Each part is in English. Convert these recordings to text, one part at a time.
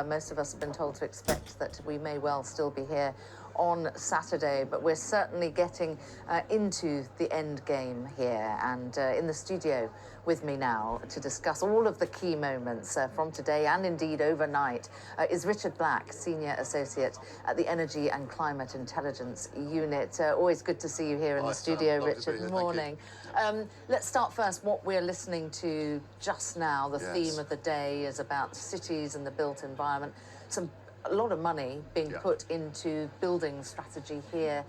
Most of us have been told to expect that we may well still be here on Saturday, but we're certainly getting into the end game here. And in the studio with me now to discuss all of the key moments from today and indeed overnight is Richard Black, Senior Associate at the Energy and Climate Intelligence Unit. Always good to see you here in the studio, Richard. Morning. Let's start first. What we're listening to just now, the theme of the day is about cities and the built environment. A lot of money being put into building strategy here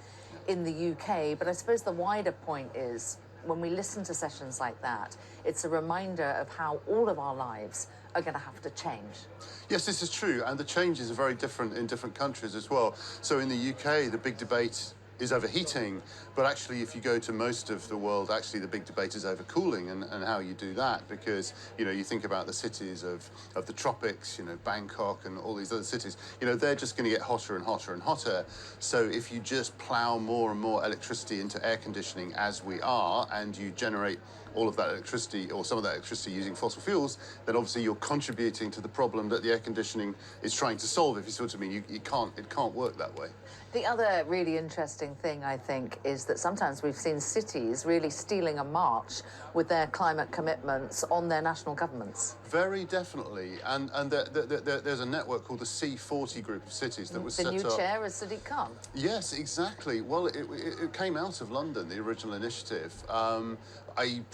in the UK, but I suppose the wider point is when we listen to sessions like that, it's a reminder of how all of our lives are going to have to change. Yes, this is true, and the changes are very different in different countries as well. So in the UK, the big debate is overheating, but actually if you go to most of the world, actually the big debate is over cooling and how you do that, because, you know, you think about the cities of the tropics, you know, Bangkok and all these other cities, you know, they're just going to get hotter and hotter and hotter. So if you just plow more and more electricity into air conditioning as we are, and you generate all of that electricity or some of that electricity using fossil fuels, then obviously you're contributing to the problem that the air conditioning is trying to solve, if you see what I mean. It can't work that way. The other really interesting thing, I think, is that sometimes we've seen cities really stealing a march with their climate commitments on their national governments. Very definitely. And there's a network called the C40 group of cities that was set up. The new chair is Sadiq Khan. Yes, exactly. Well, it came out of London, the original initiative.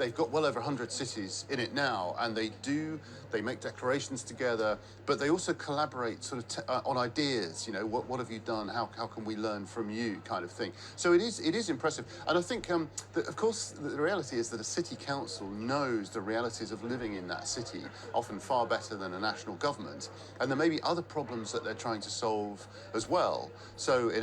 They've got well over 100 cities in it now, and they make declarations together, but they also collaborate sort of on ideas, you know, what have you done, how can we learn from you, kind of thing. So it is impressive. And I think, that, of course, the reality is that a city council knows the realities of living in that city, often far better than a national government, and there may be other problems that they're trying to solve as well. So in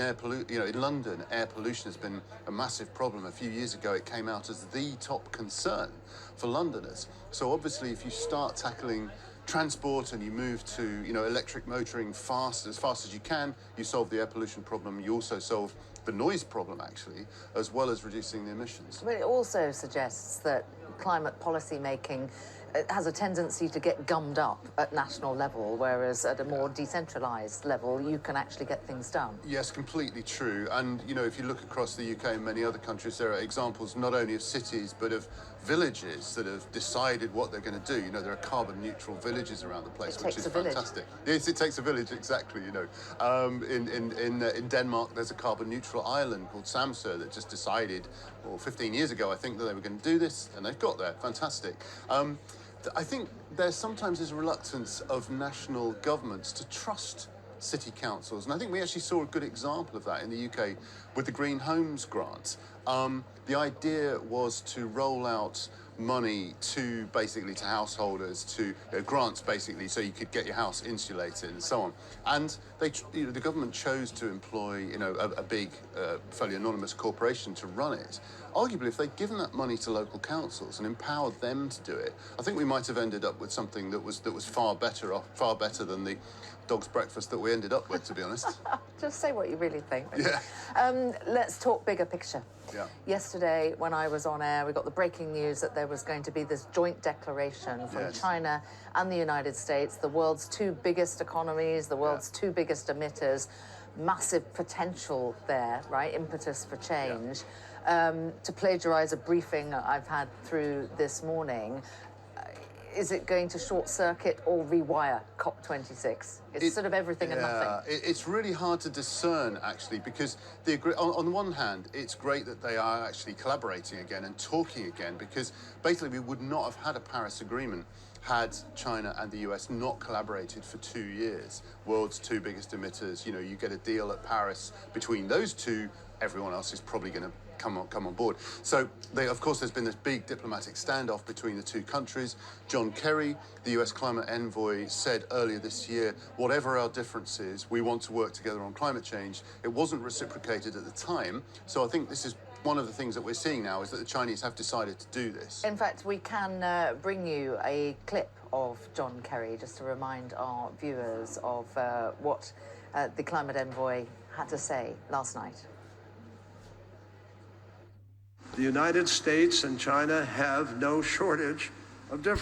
London, air pollution has been a massive problem. A few years ago, it came out as the top concern for Londoners. So obviously, if you start tackling transport and you move to, you know, electric motoring as fast as you can, you solve the air pollution problem. You also solve the noise problem, actually, as well as reducing the emissions. But it also suggests that climate policy making has a tendency to get gummed up at national level, whereas at a more decentralised level, you can actually get things done. Yes, completely true. And, you know, if you look across the UK and many other countries, there are examples not only of cities, but of villages that have decided what they're going to do. You know, there are carbon neutral villages around the place, which is fantastic. Yes, it takes a village, exactly, you know. In Denmark, there's a carbon neutral island called Samsø that just decided, 15 years ago, I think, that they were going to do this, and they've got there. Fantastic. I think there sometimes is a reluctance of national governments to trust city councils, and I think we actually saw a good example of that in the UK with the Green Homes grant. The idea was to roll out money to householders, to grants basically, so you could get your house insulated and so on. And the government chose to employ, you know, a big, fairly anonymous corporation to run it. Arguably, if they'd given that money to local councils and empowered them to do it, I think we might have ended up with something that was far better than the dog's breakfast that we ended up with, to be honest. Just say what you really think. Yeah. Let's talk bigger picture. Yeah. Yesterday, when I was on air, we got the breaking news that there was going to be this joint declaration from China and the United States, the world's two biggest economies, the world's two biggest emitters. Massive potential there, right? Impetus for change. To plagiarize a briefing I've had through this morning, is it going to short-circuit or rewire COP26? It's sort of everything and nothing. It's really hard to discern, actually, because on the one hand, it's great that they are actually collaborating again and talking again, because basically we would not have had a Paris Agreement had China and the US not collaborated for 2 years. World's two biggest emitters, you know, you get a deal at Paris between those two, everyone else is probably going to come on board. So, of course, there's been this big diplomatic standoff between the two countries. John Kerry, the US climate envoy, said earlier this year, whatever our differences, we want to work together on climate change. It wasn't reciprocated at the time, so I think this is one of the things that we're seeing now, is that the Chinese have decided to do this. In fact, we can bring you a clip of John Kerry, just to remind our viewers of what the climate envoy had to say last night. The United States and China have no shortage of differences.